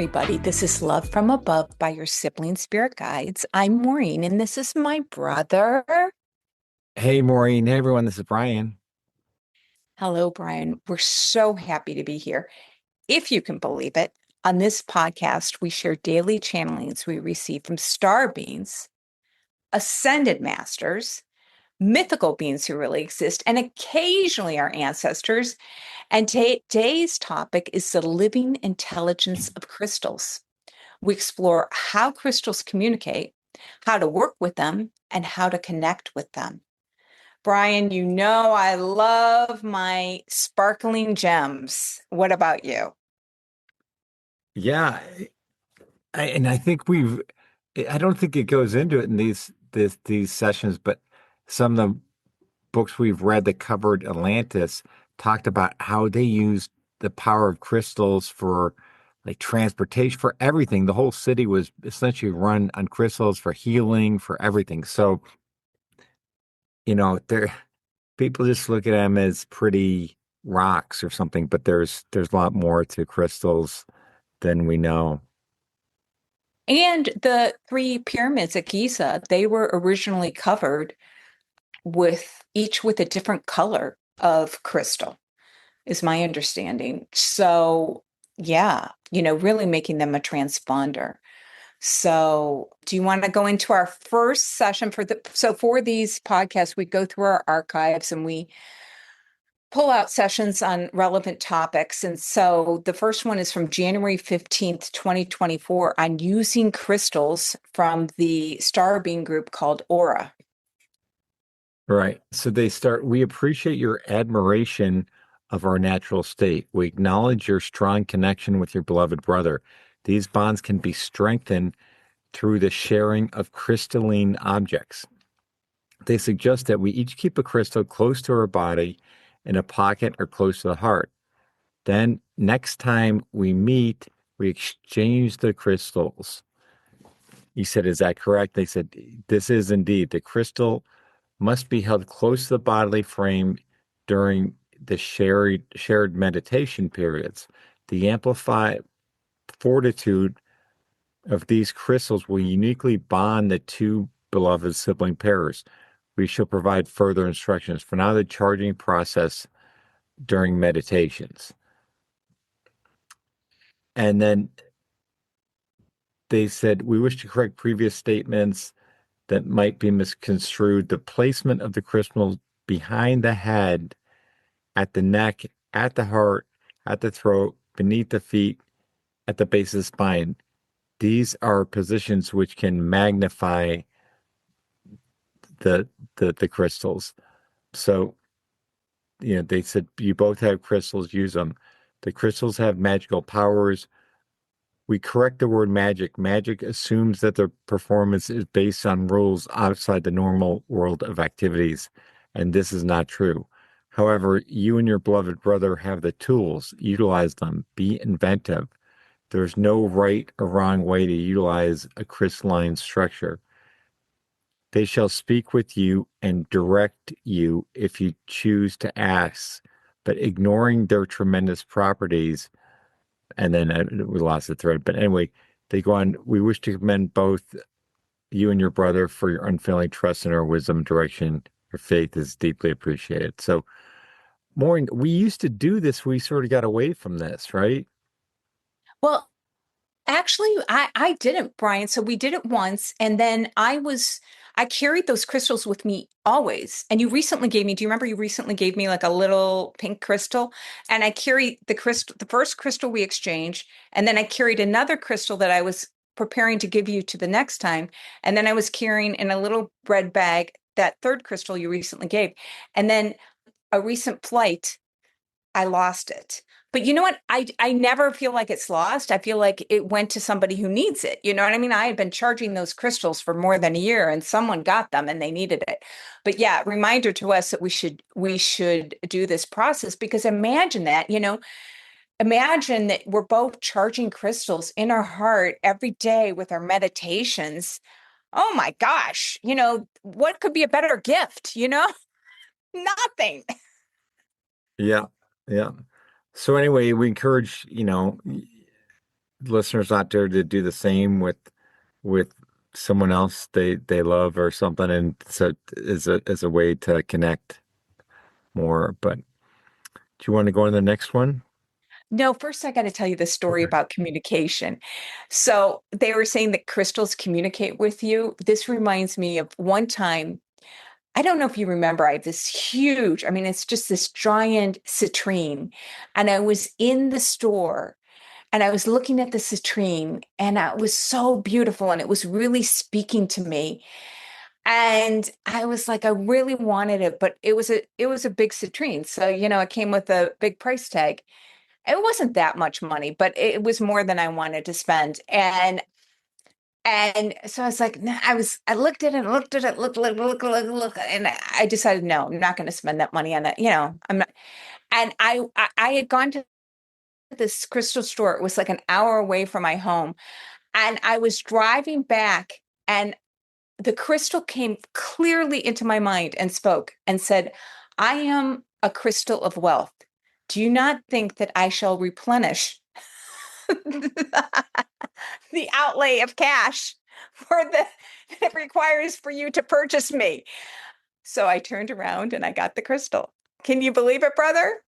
everybody. This is Love from Above by your sibling spirit guides. I'm Maureen, and this is my brother. Hey, Maureen. Hey, everyone. This is Brian. Hello, Brian. We're so happy to be here. If you can believe it, on this podcast, we share daily channelings we receive from star beings, ascended masters, mythical beings who really exist, and occasionally our ancestors. And today's topic is the living intelligence of crystals. We explore how crystals communicate, how to work with them, and how to connect with them. Brian, you know I love my sparkling gems. What about you? Yeah, and I think I don't think it goes into it in these sessions, but some of the books we've read that covered Atlantis talked about how they used the power of crystals for like transportation, for everything. The whole city was essentially run on crystals for healing, for everything. So, they're people just look at them as pretty rocks or something, but there's a lot more to crystals than we know. And the three pyramids at Giza, they were originally covered with each with a different color of crystal, is my understanding. So, yeah, really making them a transponder. So, do you want to go into our first session for these podcasts, we go through our archives and we pull out sessions on relevant topics. And so the first one is from January 15th, 2024 on using crystals from the Star Being group called Aura. Right. So they start, we appreciate your admiration of our natural state. We acknowledge your strong connection with your beloved brother. These bonds can be strengthened through the sharing of crystalline objects. They suggest that we each keep a crystal close to our body, in a pocket, or close to the heart. Then, next time we meet, we exchange the crystals. He said, "Is that correct?" They said, "This is indeed. The crystal must be held close to the bodily frame during the shared meditation periods. The amplify fortitude of these crystals will uniquely bond the two beloved sibling pairs. We shall provide further instructions. For now, the charging process during meditations." And then they said, "We wish to correct previous statements that might be misconstrued. The placement of the crystal behind the head, at the neck, at the heart, at the throat, beneath the feet, at the base of the spine. These are positions which can magnify the the crystals." So, they said you both have crystals, use them. The crystals have magical powers. We correct the word magic. Magic assumes that the performance is based on rules outside the normal world of activities, and this is not true. However, you and your beloved brother have the tools. Utilize them. Be inventive. There's no right or wrong way to utilize a crystalline structure. They shall speak with you and direct you if you choose to ask, but ignoring their tremendous properties. And then we lost the thread. But anyway, they go on. We wish to commend both you and your brother for your unfailing trust in our wisdom and direction. Your faith is deeply appreciated. So, Maureen, we used to do this. We sort of got away from this, right? Well, actually, I didn't, Brian. So we did it once, and then I carried those crystals with me always. And you recently gave me, do you remember you recently gave me like a little pink crystal? And I carried the first crystal we exchanged, and then I carried another crystal that I was preparing to give you to the next time. And then I was carrying in a little red bag that third crystal you recently gave. And then a recent flight, I lost it. But you know what? I never feel like it's lost. I feel like it went to somebody who needs it. You know what I mean? I had been charging those crystals for more than a year and someone got them and they needed it. But yeah, reminder to us that we should do this process because imagine that, imagine that we're both charging crystals in our heart every day with our meditations. Oh my gosh, what could be a better gift, Nothing. Yeah. Yeah. So anyway, we encourage, listeners out there to do the same with someone else they love or something, and so as a way to connect more. But do you want to go on the next one? No, first I got to tell you the story Okay. about communication. So they were saying that crystals communicate with you. This reminds me of one time. I don't know if you remember, I have this huge, I mean, it's just this giant citrine. And I was in the store and I was looking at the citrine and it was so beautiful and it was really speaking to me. And I was like, I really wanted it, but it was a big citrine. So, it came with a big price tag. It wasn't that much money, but it was more than I wanted to spend. And so I was like, nah, I looked at it, and I decided, no, I'm not going to spend that money on that. I'm not. And I had gone to this crystal store. It was like an hour away from my home. And I was driving back, and the crystal came clearly into my mind and spoke and said, I am a crystal of wealth. Do you not think that I shall replenish the outlay of cash for the it requires for you to purchase me? So I turned around and I got the crystal. Can you believe it, brother?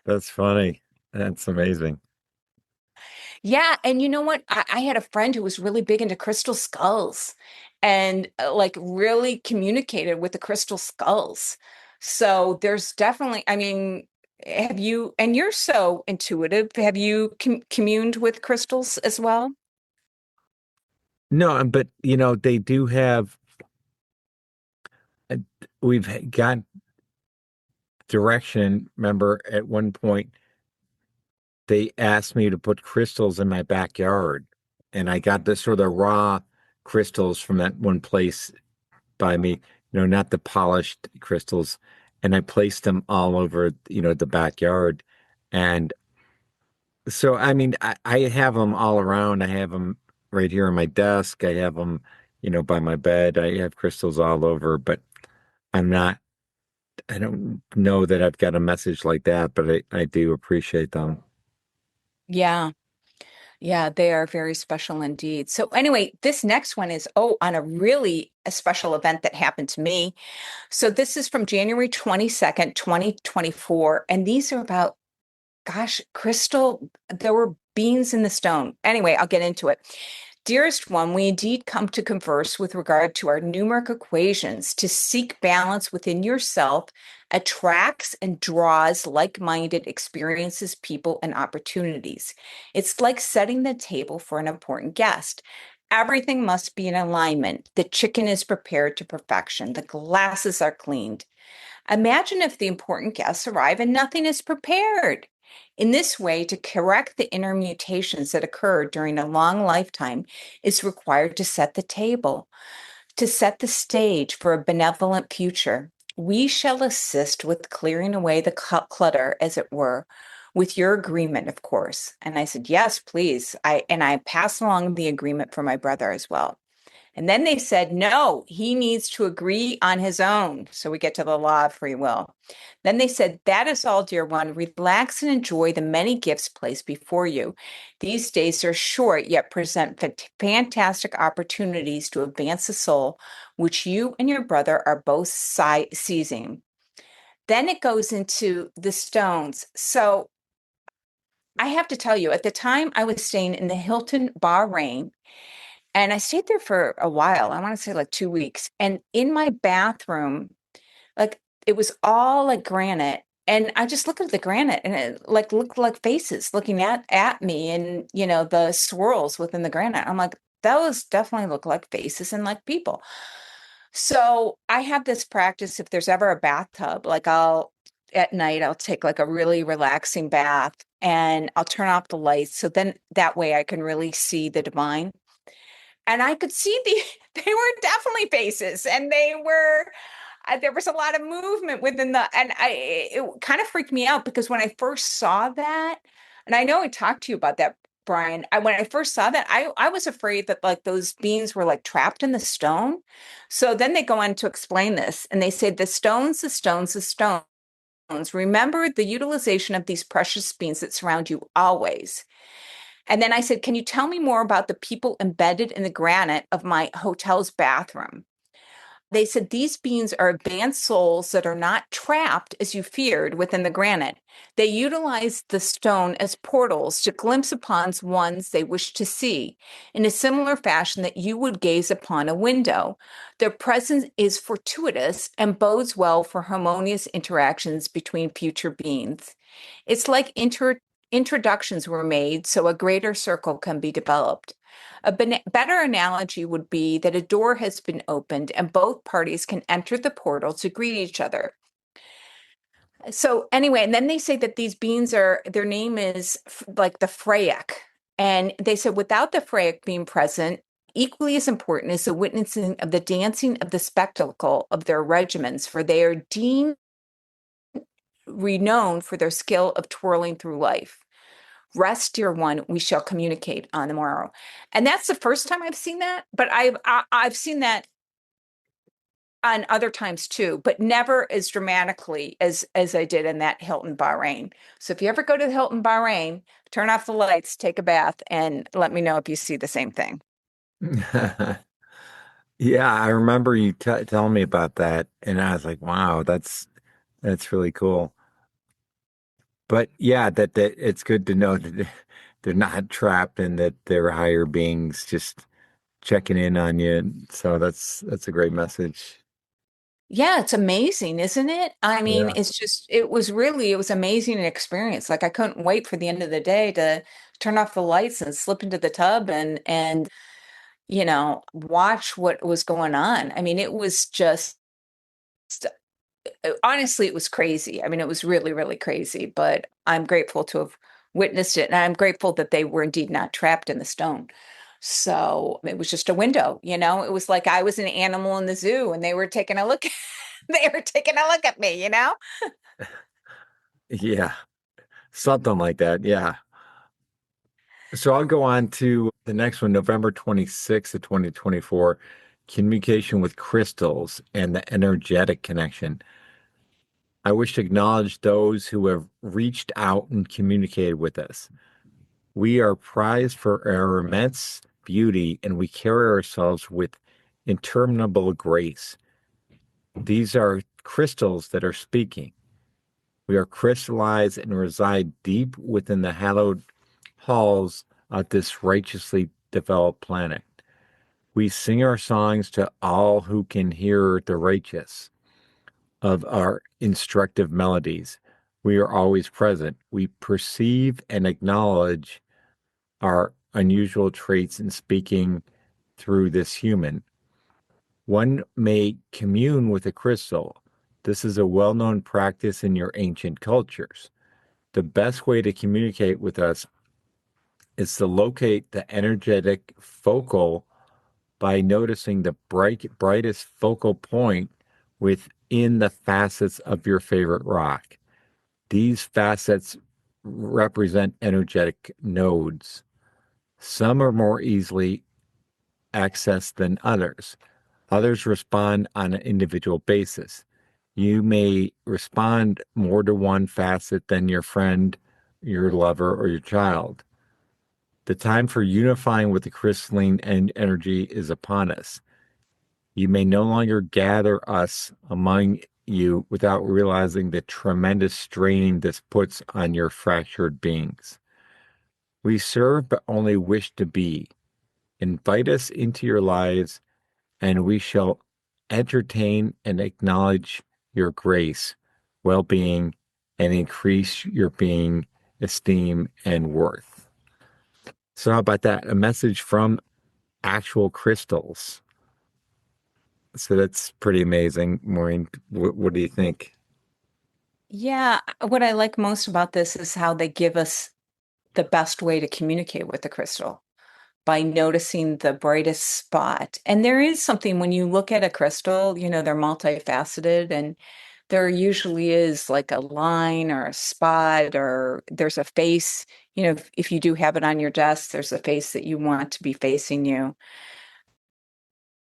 That's funny. That's amazing. Yeah, and you know what? I had a friend who was really big into crystal skulls and like really communicated with the crystal skulls. So there's definitely, I mean, have you, and you're so intuitive, have you communed with crystals as well? No, but they do have. uh, We've got direction. Remember, at one point they asked me to put crystals in my backyard, and I got the sort of raw crystals from that one place by me, not the polished crystals, and I placed them all over, the backyard. And so, I mean, I have them all around. I have them right here on my desk. I have them, by my bed. I have crystals all over, but I'm not, I don't know that I've got a message like that, but I do appreciate them. Yeah. Yeah, they are very special indeed. So anyway, this next one is on a really a special event that happened to me. So this is from January 22nd, 2024, and these are about gosh, crystal, there were beans in the stone. Anyway, I'll get into it. Dearest one, we indeed come to converse with regard to our numeric equations to seek balance within yourself, attracts and draws like-minded experiences, people, and opportunities. It's like setting the table for an important guest. Everything must be in alignment. The chicken is prepared to perfection. The glasses are cleaned. Imagine if the important guests arrive and nothing is prepared. In this way, to correct the inner mutations that occur during a long lifetime is required to set the table, to set the stage for a benevolent future. We shall assist with clearing away the clutter, as it were, with your agreement, of course. And I said, yes, please. I passed along the agreement for my brother as well. And then they said, no, he needs to agree on his own. So we get to the law of free will. Then they said, that is all, dear one. Relax and enjoy the many gifts placed before you. These days are short, yet present fantastic opportunities to advance the soul, which you and your brother are both seizing. Then it goes into the stones. So I have to tell you, at the time I was staying in the Hilton, Bahrain, and I stayed there for a while. I want to say like 2 weeks. And in my bathroom, like it was all like granite. And I just looked at the granite and it like looked like faces looking at me and the swirls within the granite. I'm like, those definitely look like faces and like people. So I have this practice if there's ever a bathtub, like I'll at night I'll take like a really relaxing bath and I'll turn off the lights. So then that way I can really see the divine, and I could see they were definitely faces, and they were there was a lot of movement within the, and it kind of freaked me out because when I first saw that, and I know I talked to you about that, Brian, when I first saw that, I was afraid that like those beings were like trapped in the stone. So then they go on to explain this, and they say the stones, the stones. Remember the utilization of these precious beings that surround you always. And then I said, can you tell me more about the people embedded in the granite of my hotel's bathroom? They said these beings are advanced souls that are not trapped, as you feared, within the granite. They utilize the stone as portals to glimpse upon ones they wish to see, in a similar fashion that you would gaze upon a window. Their presence is fortuitous and bodes well for harmonious interactions between future beings. It's like introductions were made so a greater circle can be developed. A better analogy would be that a door has been opened and both parties can enter the portal to greet each other. So, anyway, and then they say that these beings are, their name is like the Freyak. And they said without the Freyak being present, equally as important is the witnessing of the dancing of the spectacle of their regiments, for they are deemed renowned for their skill of twirling through life. Rest, dear one, we shall communicate on the morrow. And that's the first time I've seen that, but I've seen that on other times too, but never as dramatically as I did in that Hilton Bahrain. So if you ever go to the Hilton Bahrain, turn off the lights, take a bath, and let me know if you see the same thing. Yeah, I remember you t telling me about that, and I was like, "Wow, that's really cool." But yeah, that it's good to know that they're not trapped and that they're higher beings just checking in on you. So that's a great message. Yeah, it's amazing, isn't it? I mean, Yeah. it's just, it was amazing experience. Like I couldn't wait for the end of the day to turn off the lights and slip into the tub and watch what was going on. I mean, it was just honestly, it was crazy. I mean, it was really, really crazy, but I'm grateful to have witnessed it. And I'm grateful that they were indeed not trapped in the stone. So it was just a window, it was like I was an animal in the zoo and they were taking a look, they were taking a look at me. Yeah, something like that. Yeah. So I'll go on to the next one, November 26th of 2024, communication with crystals and the energetic connection. I wish to acknowledge those who have reached out and communicated with us. We are prized for our immense beauty and we carry ourselves with interminable grace. These are crystals that are speaking. We are crystallized and reside deep within the hallowed halls of this righteously developed planet. We sing our songs to all who can hear the righteous of our instructive melodies. We are always present. We perceive and acknowledge our unusual traits in speaking through this human. One may commune with a crystal. This is a well known practice in your ancient cultures. The best way to communicate with us is to locate the energetic focal by noticing the brightest focal point within the facets of your favorite rock. These facets represent energetic nodes. Some are more easily accessed than others. Others respond on an individual basis. You may respond more to one facet than your friend, your lover, or your child. The time for unifying with the crystalline energy is upon us. You may no longer gather us among you without realizing the tremendous strain this puts on your fractured beings. We serve but only wish to be. Invite us into your lives, and we shall entertain and acknowledge your grace, well being, and increase your being, esteem, and worth. So, how about that? A message from actual crystals. So, that's pretty amazing. Maureen, what do you think? Yeah, what I like most about this is how they give us the best way to communicate with the crystal by noticing the brightest spot. And there is something when you look at a crystal, they're multifaceted and there usually is like a line or a spot or there's a face. If you do have it on your desk, there's a face that you want to be facing you.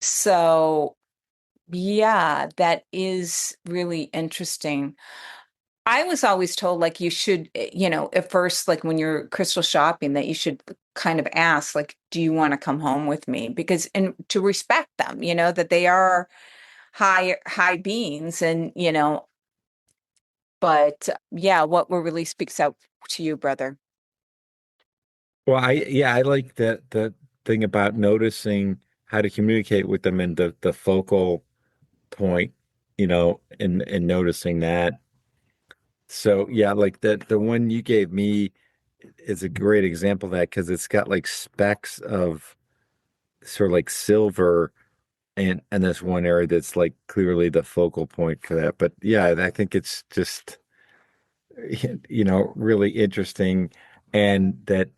So, yeah, that is really interesting. I was always told like you should, at first, like when you're crystal shopping, that you should kind of ask, like, do you want to come home with me? Because, and to respect them, that they are high beings and, but yeah, what really speaks out to you, brother? Well, I like the thing about noticing how to communicate with them and the focal point, and noticing that. So yeah, like the one you gave me is a great example of that because it's got like specks of sort of like silver and this one area that's like clearly the focal point for that. But yeah, I think it's just really interesting, and that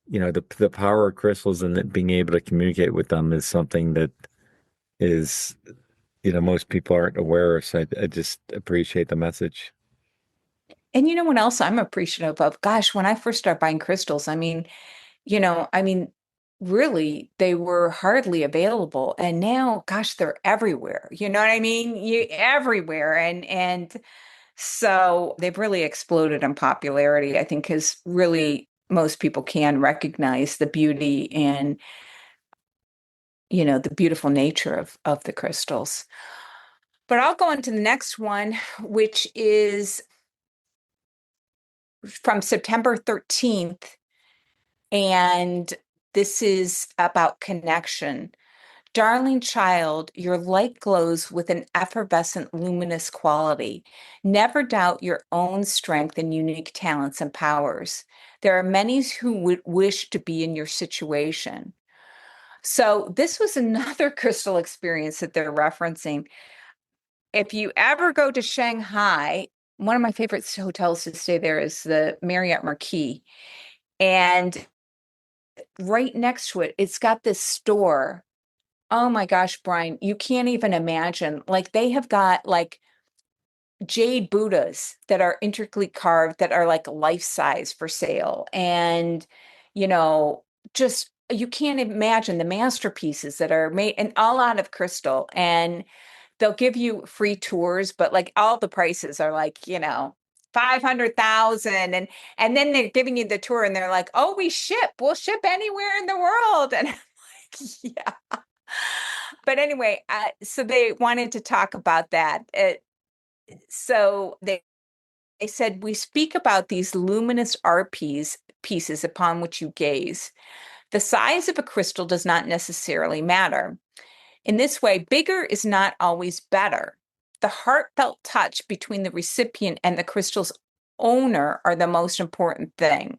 the power of crystals and that being able to communicate with them is something that is most people aren't aware of. So I just appreciate the message. And you know what else I'm appreciative of? Gosh, when I first started buying crystals, I mean, really, they were hardly available. And now, gosh, they're everywhere. You know what I mean? You everywhere. And so they've really exploded in popularity, I think, because really most people can recognize the beauty and, the beautiful nature of the crystals. But I'll go on to the next one, which is from September 13th. And this is about connection. Darling child, your light glows with an effervescent, luminous quality. Never doubt your own strength and unique talents and powers. There are many who would wish to be in your situation. So, this was another crystal experience that they're referencing. If you ever go to Shanghai, one of my favorite hotels to stay there is the Marriott Marquis. And right next to it, it's got this store. Oh my gosh, Brian, you can't even imagine. Like they have got like jade Buddhas that are intricately carved that are like life size for sale. And, you know, just you can't imagine the masterpieces that are made and all out of crystal. And they'll give you free tours, but like all the prices are like, 500,000 and then they're giving you the tour and they're like, "Oh, we'll ship anywhere in the world." And I'm like, yeah. But anyway, so they wanted to talk about that. So they said, we speak about these luminous pieces upon which you gaze. The size of a crystal does not necessarily matter. In this way, bigger is not always better. The heartfelt touch between the recipient and the crystal's owner are the most important thing.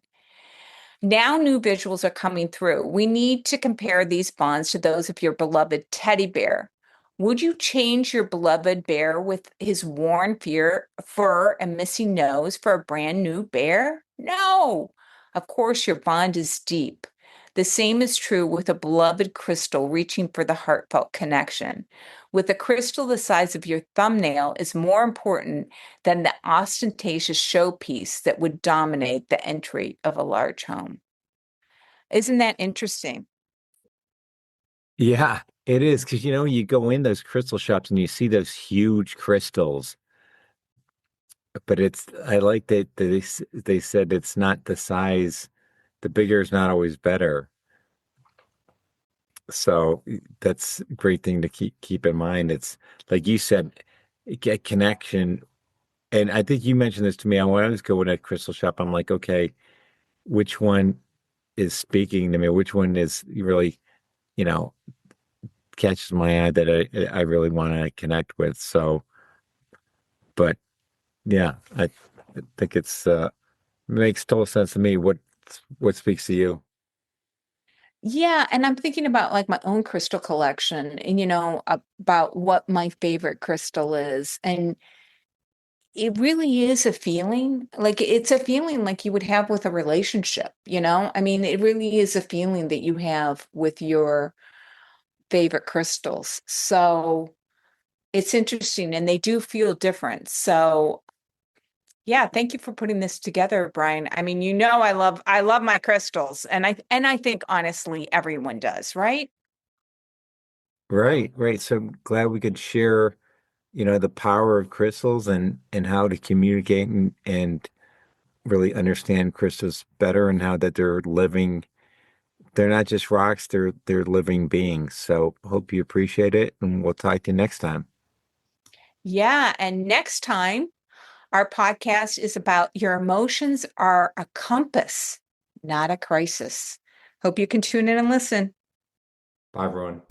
Now, new visuals are coming through. We need to compare these bonds to those of your beloved teddy bear. Would you change your beloved bear with his worn fur and missing nose for a brand new bear? No. Of course, your bond is deep. The same is true with a beloved crystal reaching for the heartfelt connection. With a crystal the size of your thumbnail is more important than the ostentatious showpiece that would dominate the entry of a large home. Isn't that interesting? Yeah, it is because you go in those crystal shops and you see those huge crystals, but I like that they said it's not the size. The bigger is not always better. So that's a great thing to keep in mind. It's like you said, get connection. And I think you mentioned this to me. I always go in a crystal shop. I'm like, okay, which one is speaking to me? Which one is really, you know, catches my eye that I really want to connect with? So, but yeah, I think it's makes total sense to me. What speaks to you? Yeah, and I'm thinking about like my own crystal collection and about what my favorite crystal is. And it really is a feeling. Like it's a feeling like you would have with a relationship. I mean, it really is a feeling that you have with your favorite crystals. So it's interesting and they do feel different. So yeah, thank you for putting this together, Brian. I mean, I love my crystals and I think honestly everyone does, right? Right, right. So glad we could share, the power of crystals and how to communicate and really understand crystals better and how that they're living. They're not just rocks, they're living beings. So hope you appreciate it, and we'll talk to you next time. Yeah. And next time, our podcast is about your emotions are a compass, not a crisis. Hope you can tune in and listen. Bye, everyone.